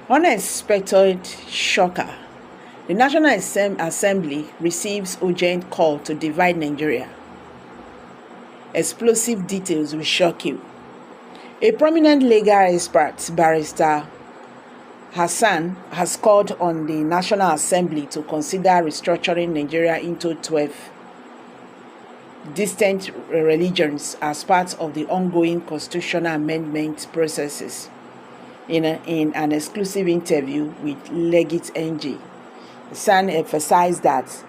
Unexpected shocker. The National Assembly receives urgent call to divide Nigeria. Explosive details will shock you. A prominent legal expert, Barrister Hassan, has called on the National Assembly to consider restructuring Nigeria into 12 distinct religions as part of the ongoing constitutional amendment processes. In an exclusive interview with Legit NG, Hassan emphasized that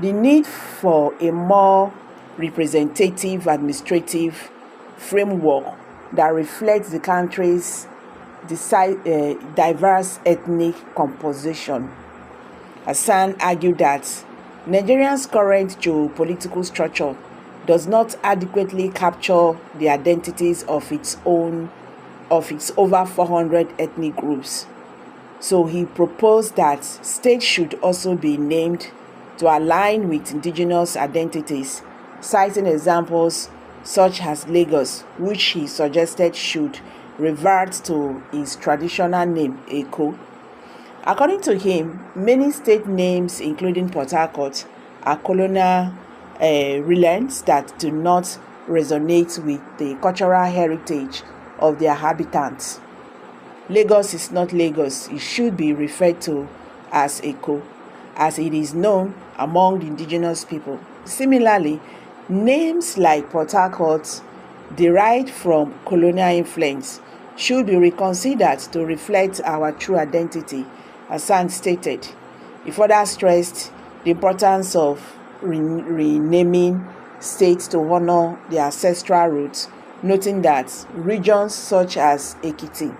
the need for a more representative administrative framework that reflects the country's diverse ethnic composition. Hassan argued that Nigeria's current geopolitical structure does not adequately capture the identities of its over 400 ethnic groups. So he proposed that states should also be named to align with indigenous identities, citing examples such as Lagos, which he suggested should revert to its traditional name, Eko. According to him, many state names, including Port Harcourt, are colonial relics that do not resonate with the cultural heritage of their habitants. Lagos is not Lagos. It should be referred to as Eko, as it is known among the indigenous people. Similarly, names like Port Harcourt, derived from colonial influence, should be reconsidered to reflect our true identity, as Hassan stated. He further stressed the importance of renaming states to honor their ancestral roots, noting that regions such as Ekiti,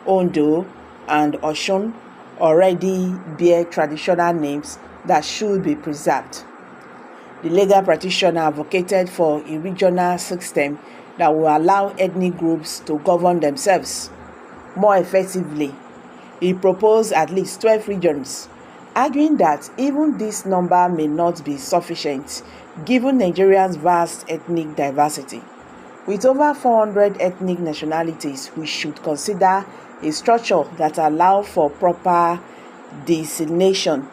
Ondo, and Osun already bear traditional names that should be preserved. The legal practitioner advocated for a regional system that will allow ethnic groups to govern themselves more effectively. He proposed at least 12 regions, arguing that even this number may not be sufficient given Nigeria's vast ethnic diversity. With over 400 ethnic nationalities, we should consider a structure that allows for proper designation,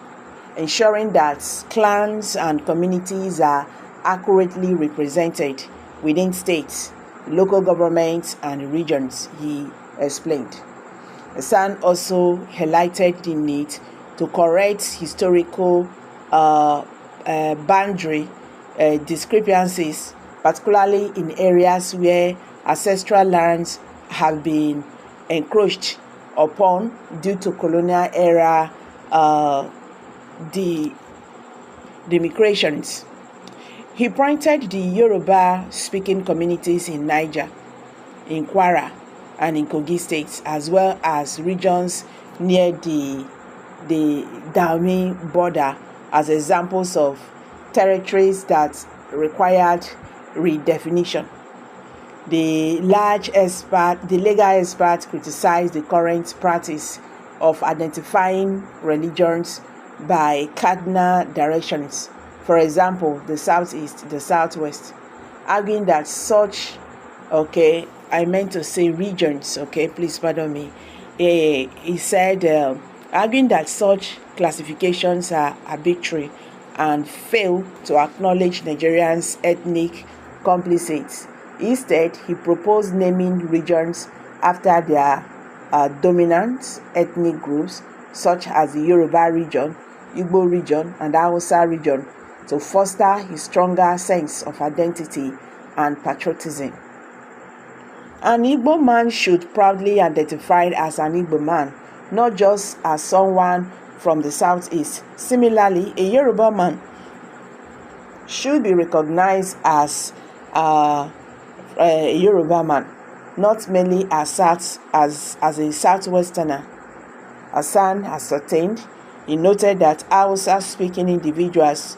ensuring that clans and communities are accurately represented within states, local governments, and regions, he explained. Hassan also highlighted the need to correct historical boundary discrepancies, particularly in areas where ancestral lands have been encroached upon due to colonial era demigrations. He pointed the Yoruba-speaking communities in Niger, in Kwara, and in Kogi states, as well as regions near the Dahomey border, as examples of territories that required redefinition. The legal expert criticized the current practice of identifying religions by cardinal directions, for example, the southeast, the southwest, arguing that such, regions, please pardon me. He said, arguing that such classifications are arbitrary and fail to acknowledge Nigerians' ethnic composites. Instead, he proposed naming regions after their dominant ethnic groups, such as the Yoruba region, Igbo region, and Hausa region, to foster a stronger sense of identity and patriotism. An Igbo man should proudly identify as an Igbo man, not just as someone from the southeast. Similarly, a Yoruba man should be recognized as a Yoruba man, not merely as a Southwesterner. Hassan ascertained. He noted that Hausa-speaking individuals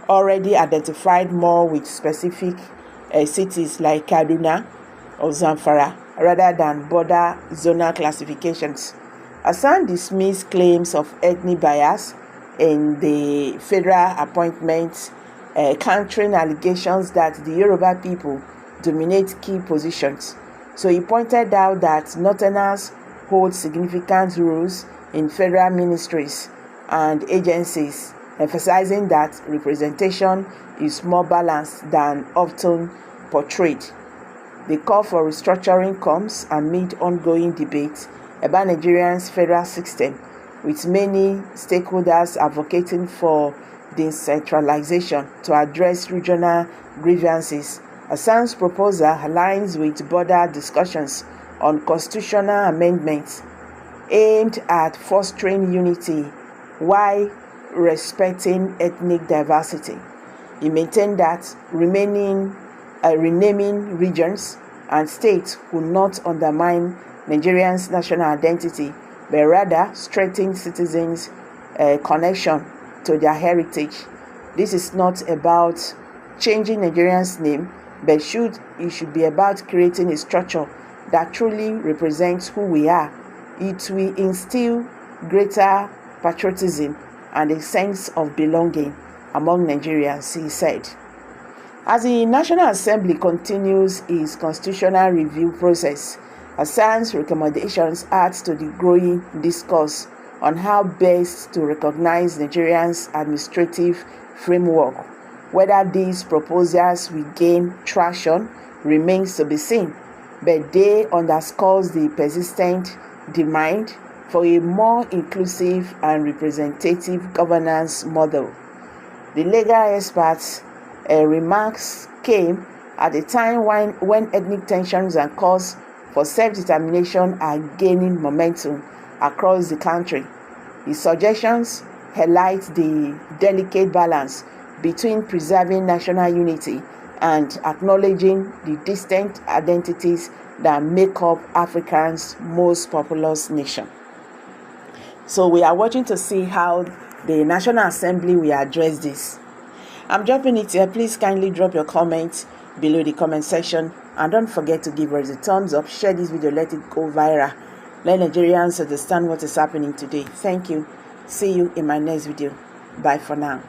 already identified more with specific cities like Kaduna or Zamfara rather than border zonal classifications. Hassan dismissed claims of ethnic bias in the federal appointments, countering allegations that the Yoruba people dominate key positions. So he pointed out that Northerners hold significant roles in federal ministries and agencies, emphasizing that representation is more balanced than often portrayed. The call for restructuring comes amid ongoing debate about Nigeria's federal system, with many stakeholders advocating for decentralization to address regional grievances. Hassan's proposal aligns with broader discussions on constitutional amendments aimed at fostering unity while respecting ethnic diversity. He maintained that renaming regions and states would not undermine Nigerians' national identity, but rather strengthen citizens' connection to their heritage. This is not about changing Nigerians' name, but it should be about creating a structure that truly represents who we are. It will instill greater patriotism and a sense of belonging among Nigerians, he said. As the National Assembly continues its constitutional review process, Hassan's recommendations add to the growing discourse on how best to recognize Nigerians' administrative framework. Whether these proposals will gain traction remains to be seen, but they underscores the persistent demand for a more inclusive and representative governance model. The legal experts' remarks came at a time when ethnic tensions and calls for self-determination are gaining momentum across the country. His suggestions highlight the delicate balance between preserving national unity and acknowledging the distinct identities that make up Africa's most populous nation. So we are watching to see how the National Assembly will address this. I'm dropping it here. Please kindly drop your comments below the comment section, and don't forget to give us a thumbs up, share this video, let it go viral. Let Nigerians understand what is happening today. Thank you. See you in my next video. Bye for now.